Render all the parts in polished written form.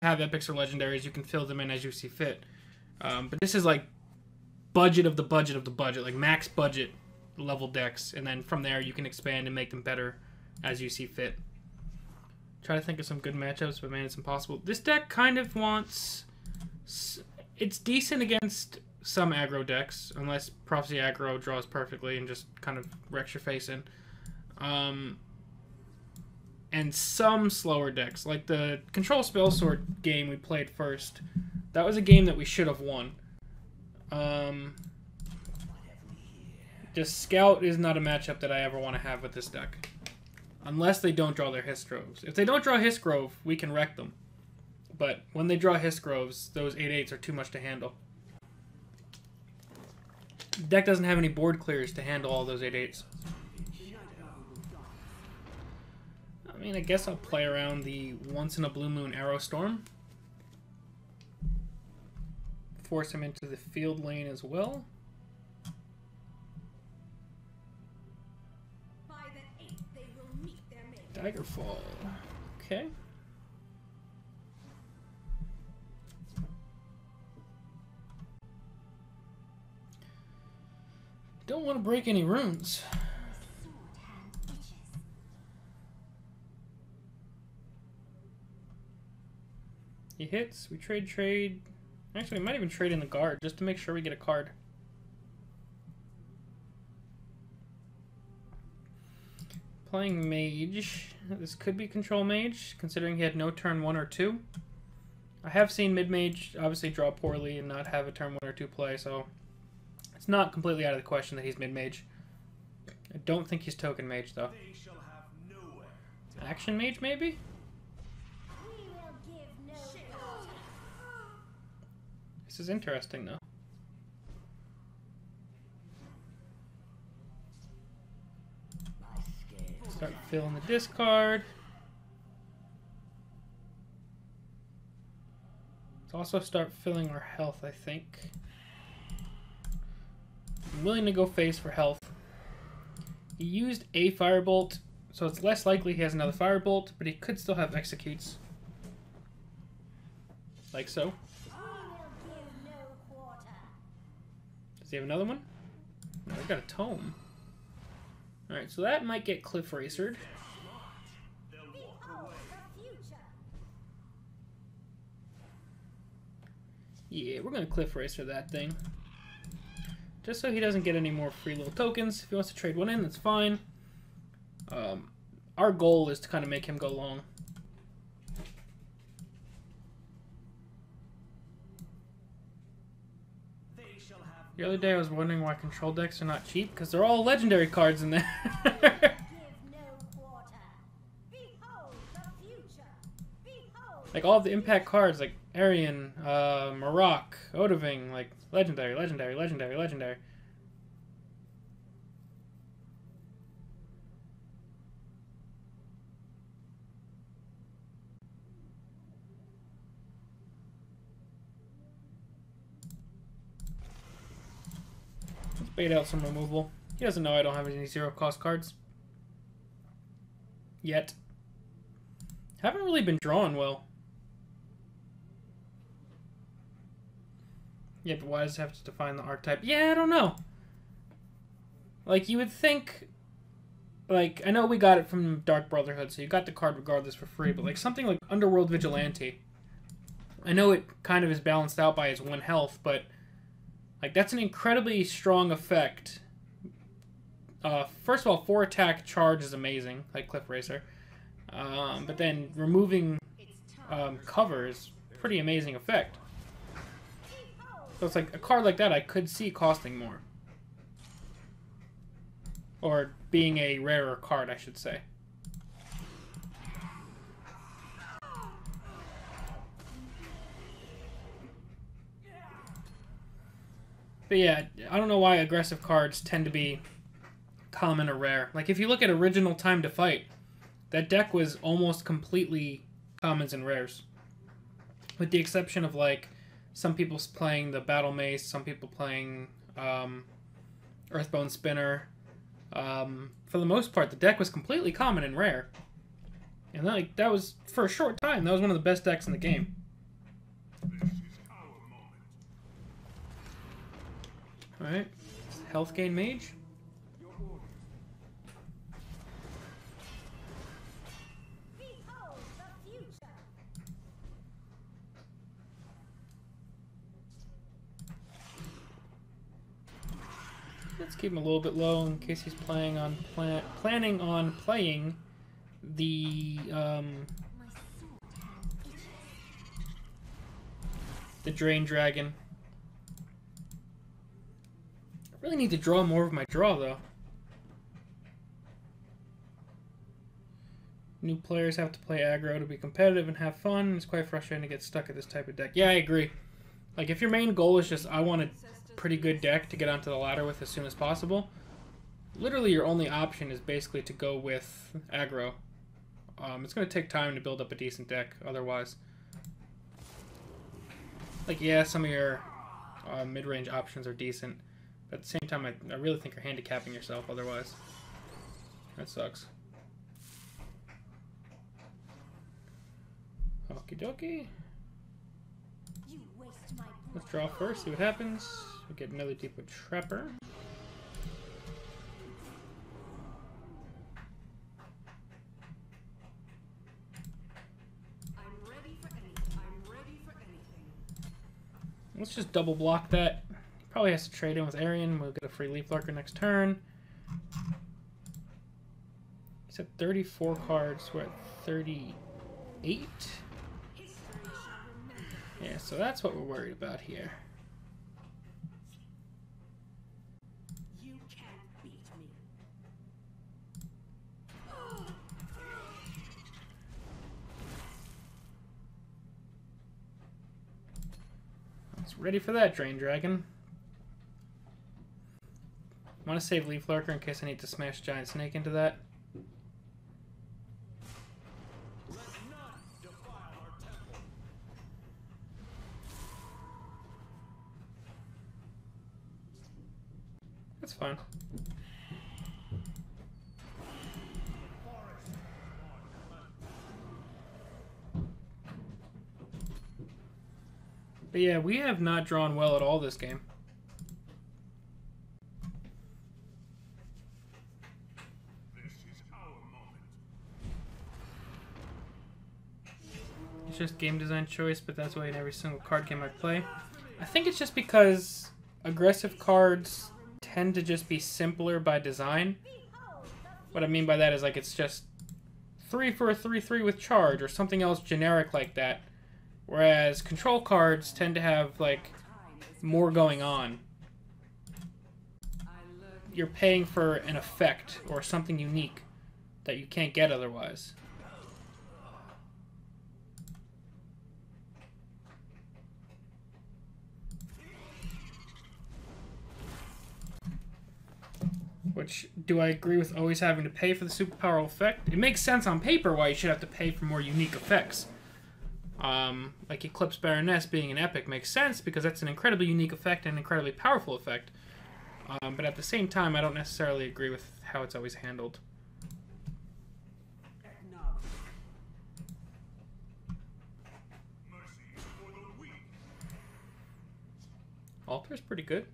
have epics or legendaries, you can fill them in as you see fit. But this is like budget of the budget of the budget, like max budget level decks, and then from there you can expand and make them better as you see fit. Try to think of some good matchups, but man, it's impossible. This deck kind of wants... It's decent against some aggro decks, unless Prophecy aggro draws perfectly and just kind of wrecks your face in. And some slower decks, like the Control Spellsword game we played first. That was a game that we should have won. Just Scout is not a matchup that I ever want to have with this deck. Unless they don't draw their Hissgroves. If they don't draw Hissgrove, we can wreck them. But when they draw Hissgroves, those 8/8s are too much to handle. The deck doesn't have any board clears to handle all those 8/8s. I mean, I guess I'll play around the once-in-a-blue-moon Arrow Storm. Force him into the field lane as well. Daggerfall. Okay. Don't want to break any runes. He hits. We trade. Actually, we might even trade in the guard just to make sure we get a card. Playing Mage. This could be Control Mage, considering he had no turn 1 or 2. I have seen Mid-Mage obviously draw poorly and not have a turn 1 or 2 play, so it's not completely out of the question that he's Mid-Mage. I don't think he's Token Mage, though. Action Mage, maybe? This is interesting, though. Start filling the discard. Let's also start filling our health, I think. I'm willing to go face for health. He used a Firebolt, so it's less likely he has another Firebolt, but he could still have Executes. Like so. Does he have another one? No, he's got a Tome. Alright, so that might get Cliff Racered. Yeah, we're going to Cliff Racer that thing. Just so he doesn't get any more free little tokens. If he wants to trade one in, that's fine. Our goal is to kind of make him go long. The other day I was wondering why control decks are not cheap, because they're all legendary cards in there. Like all of the impact cards, like Arian, Maroc, Odoving, like legendary, legendary, legendary, legendary. Let's bait out some removal. He doesn't know I don't have any zero-cost cards. Yet. Haven't really been drawing well. Yeah, but why does it have to define the archetype? Yeah, I don't know. Like, you would think... Like, I know we got it from Dark Brotherhood, so you got the card regardless for free, but like something like Underworld Vigilante. I know it kind of is balanced out by his 1 health, but like that's an incredibly strong effect. First of all, 4 attack charge is amazing, like Cliff Racer. But then removing cover is pretty amazing effect. So it's like a card like that I could see costing more. Or being a rarer card, I should say. But yeah, I don't know why aggressive cards tend to be common or rare. Like, if you look at original Time to Fight, that deck was almost completely commons and rares. With the exception of, like, some people playing the Battle Mace, some people playing Earthbone Spinner. For the most part, the deck was completely common and rare. And like that was, for a short time, that was one of the best decks in the game. Alright. Health gain mage. Let's keep him a little bit low in case he's planning on playing the Drain Dragon. I really need to draw more of my draw though. New players have to play aggro to be competitive and have fun. It's quite frustrating to get stuck at this type of deck. Yeah, I agree. Like if your main goal is just I want a pretty good deck to get onto the ladder with as soon as possible, literally your only option is basically to go with aggro. It's going to take time to build up a decent deck otherwise. Like, yeah, some of your mid-range options are decent, but at the same time, I really think you're handicapping yourself otherwise. That sucks. Okie dokie. Let's draw first, see what happens. We get another Depot Trapper. Let's just double block that. Probably has to trade in with Arian. We'll get a free Leaf Lurker next turn. He's at 34 cards. We're at 38. Yeah, so that's what we're worried about here. You can't beat me. It's ready for that, Drain Dragon. I want to save Leaf Lurker in case I need to smash Giant Snake into that. That's fine. But yeah, we have not drawn well at all this game. It's just game design choice, but that's why in every single card game I play. I think it's just because aggressive cards tend to just be simpler by design. What I mean by that is like it's just 3 for a 3/3 with charge or something else generic like that. Whereas control cards tend to have like more going on. You're paying for an effect or something unique that you can't get otherwise. Which, do I agree with always having to pay for the superpower effect? It makes sense on paper why you should have to pay for more unique effects. Like Eclipse Baroness being an epic makes sense because that's an incredibly unique effect and an incredibly powerful effect. But at the same time, I don't necessarily agree with how it's always handled. Altar's pretty good.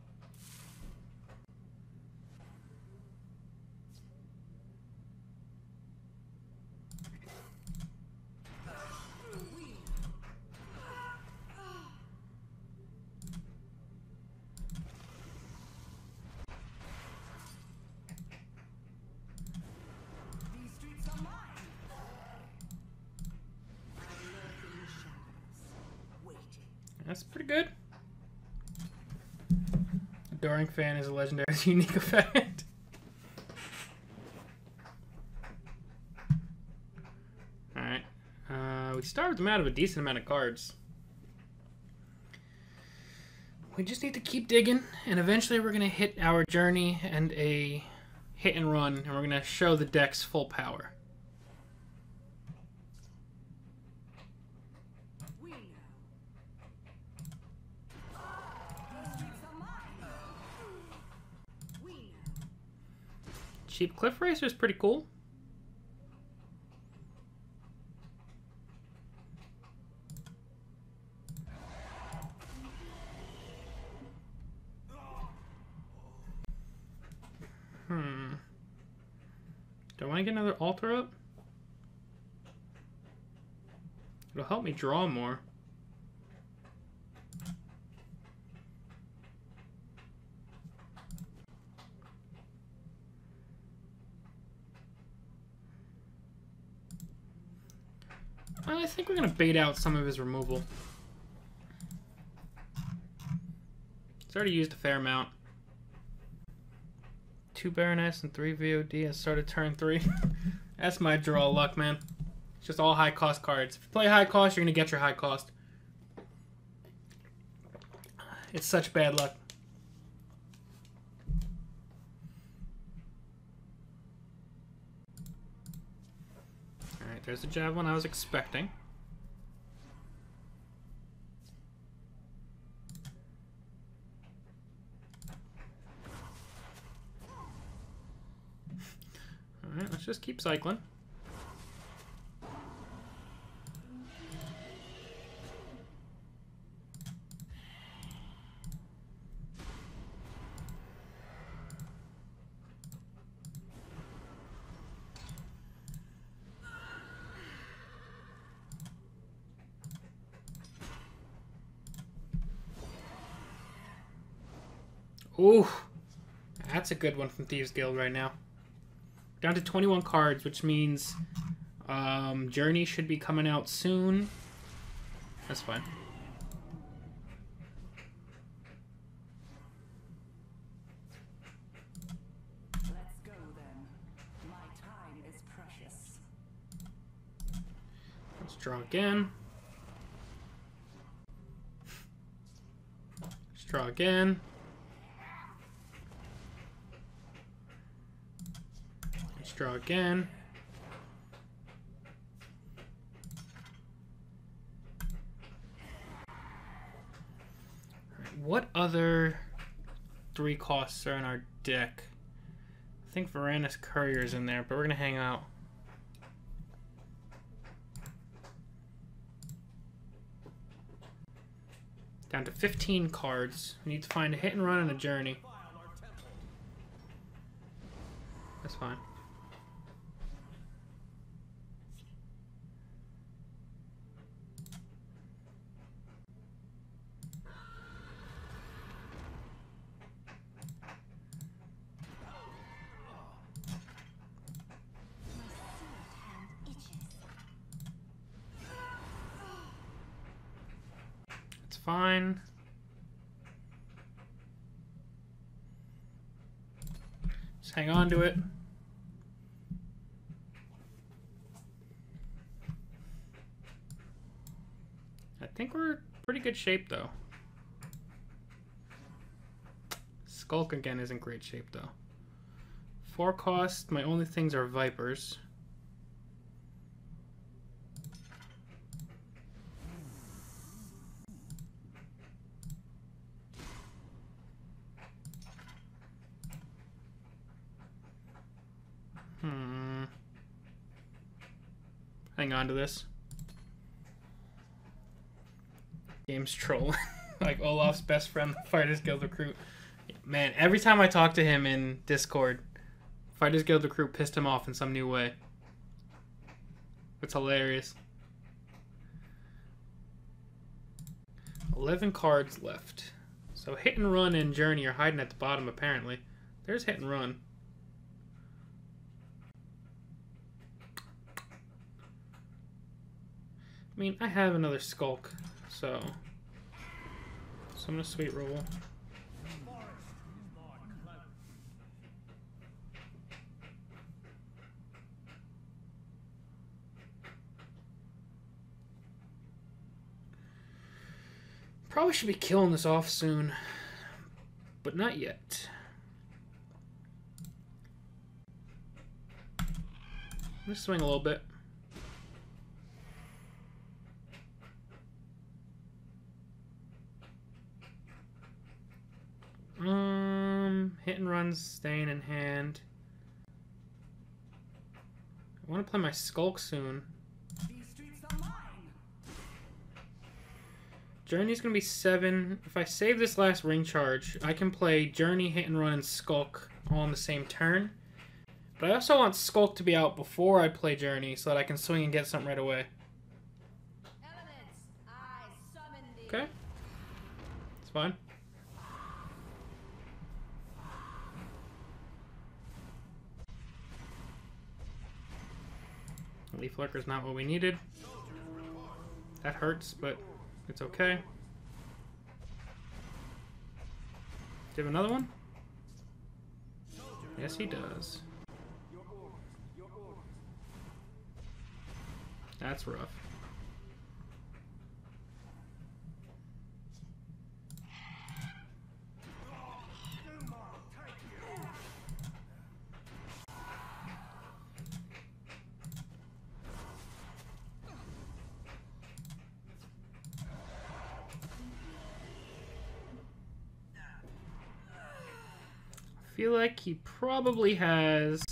That's pretty good. Adoring Fan is a legendary unique effect. Alright. We starved them out of a decent amount of cards. We just need to keep digging, and eventually we're going to hit our journey and a hit and run, and we're going to show the deck's full power. Cheap Cliff Racer is pretty cool. want to get another altar up? It'll help me draw more. I think we're going to bait out some of his removal. He's already used a fair amount. 2 Baroness and 3 VOD at start of turn 3. That's my draw luck, man. It's just all high cost cards. If you play high cost, you're going to get your high cost. It's such bad luck. Alright, there's the javelin I was expecting. Alright, let's just keep cycling. Ooh, that's a good one from Thieves Guild right now. Down to 21 cards, which means Journey should be coming out soon. That's fine. Let's go then. My time is precious. Let's draw again. Let's draw again. Draw again. Right, what other 3 costs are in our deck? I think Varanus Courier's in there, but we're gonna hang out. Down to 15 cards. We need to find a hit and run and a journey. That's fine. Fine. Just hang on to it. I think we're in pretty good shape though. Skulk again is in great shape though. 4 cost, my only things are Vipers. Hang on to this. Game's trolling. Like Olaf's best friend, the Fighters Guild recruit. Man, every time I talk to him in Discord, Fighters Guild recruit pissed him off in some new way. It's hilarious. 11 cards left. So hit and run and journey are hiding at the bottom apparently. There's hit and run. I mean, I have another Skulk, so I'm gonna sweet roll. Probably should be killing this off soon, but not yet. I'm gonna swing a little bit. Hit and run's staying in hand. I want to play my Skulk soon. These streets are mine. Journey's gonna be 7. If I save this last ring charge, I can play Journey, Hit and Run, and Skulk all on the same turn. But I also want Skulk to be out before I play Journey so that I can swing and get something right away. Elements, I summon thee. Okay. It's fine. Leaf Lurker's not what we needed. That hurts, but it's okay. Do you have another one? Yes, he does. That's rough. I feel like he probably has...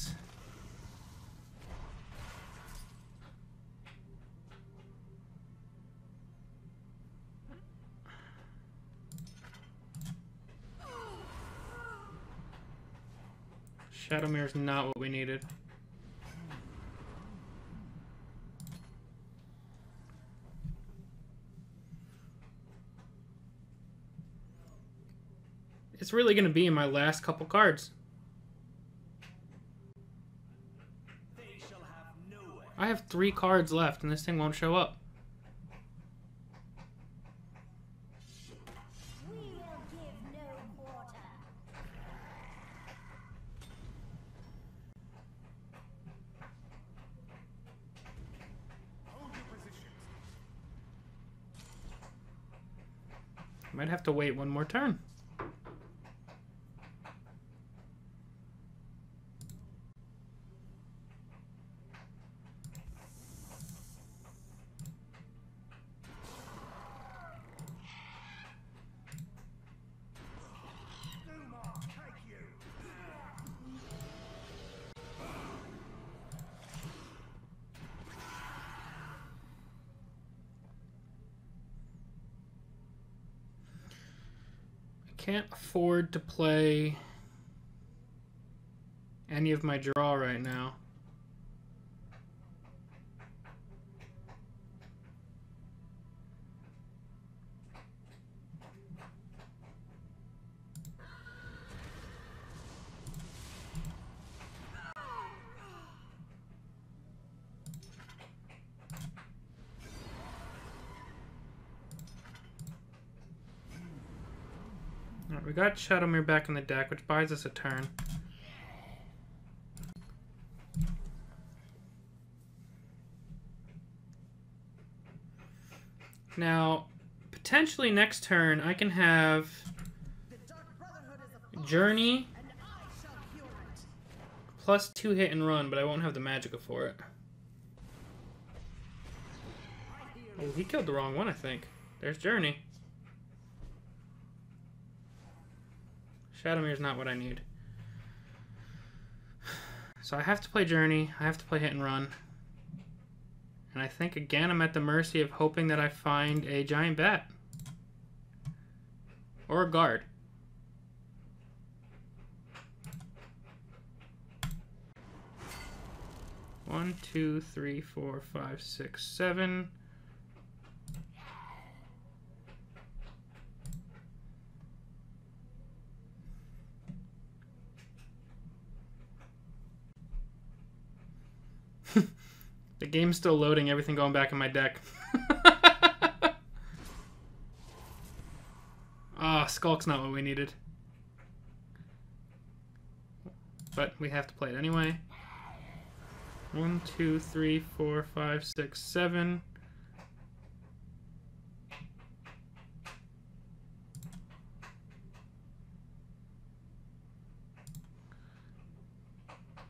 Shadow Mirror's not what we needed. It's really going to be in my last couple cards. I have 3 cards left and this thing won't show up. We will give no quarter. Might have to wait one more turn. Can't afford to play any of my draw right now. Alright, we got Shadowmere back in the deck, which buys us a turn. Now, potentially next turn, I can have Journey plus 2 hit and run, but I won't have the Magicka for it. Oh, he killed the wrong one, I think. There's Journey. Shadowmere's not what I need. So I have to play Journey, I have to play Hit and Run. And I think, again, I'm at the mercy of hoping that I find a Giant Bat. Or a Guard. One, two, three, four, five, six, 7. The game's still loading, everything going back in my deck. Ah, Skulk's not what we needed. But we have to play it anyway. 1, 2, 3, 4, 5, 6, 7.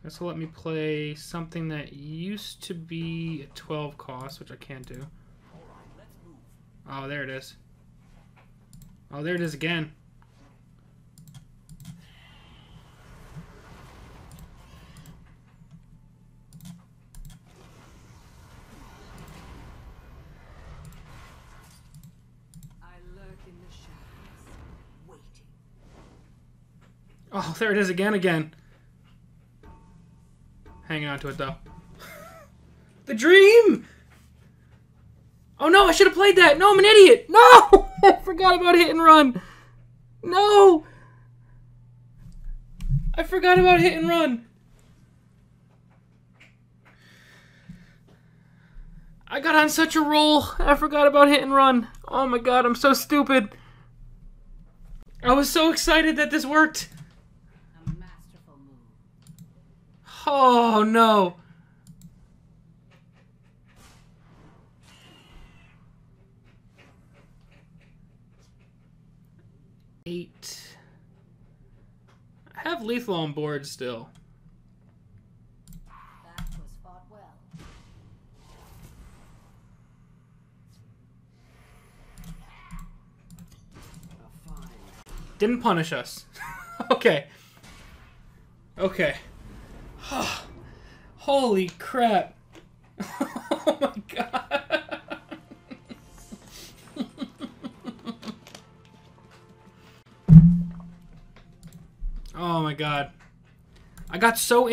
This will let me play something that used to be a 12 cost, which I can't do. Oh, there it is. Oh, there it is again. I lurk in the shadows, waiting. Oh, there it is again. hanging on to it, though. The dream! Oh, no, I should have played that. No, I'm an idiot. No! I forgot about hit and run. No! I forgot about hit and run. I got on such a roll. I forgot about hit and run. Oh my god, I'm so stupid. I was so excited that this worked. A masterful move. Oh no. Eight. I have lethal on board still. That was fought well. Didn't punish us. Okay. Okay. Holy crap. Oh my god. Oh my god. I got so in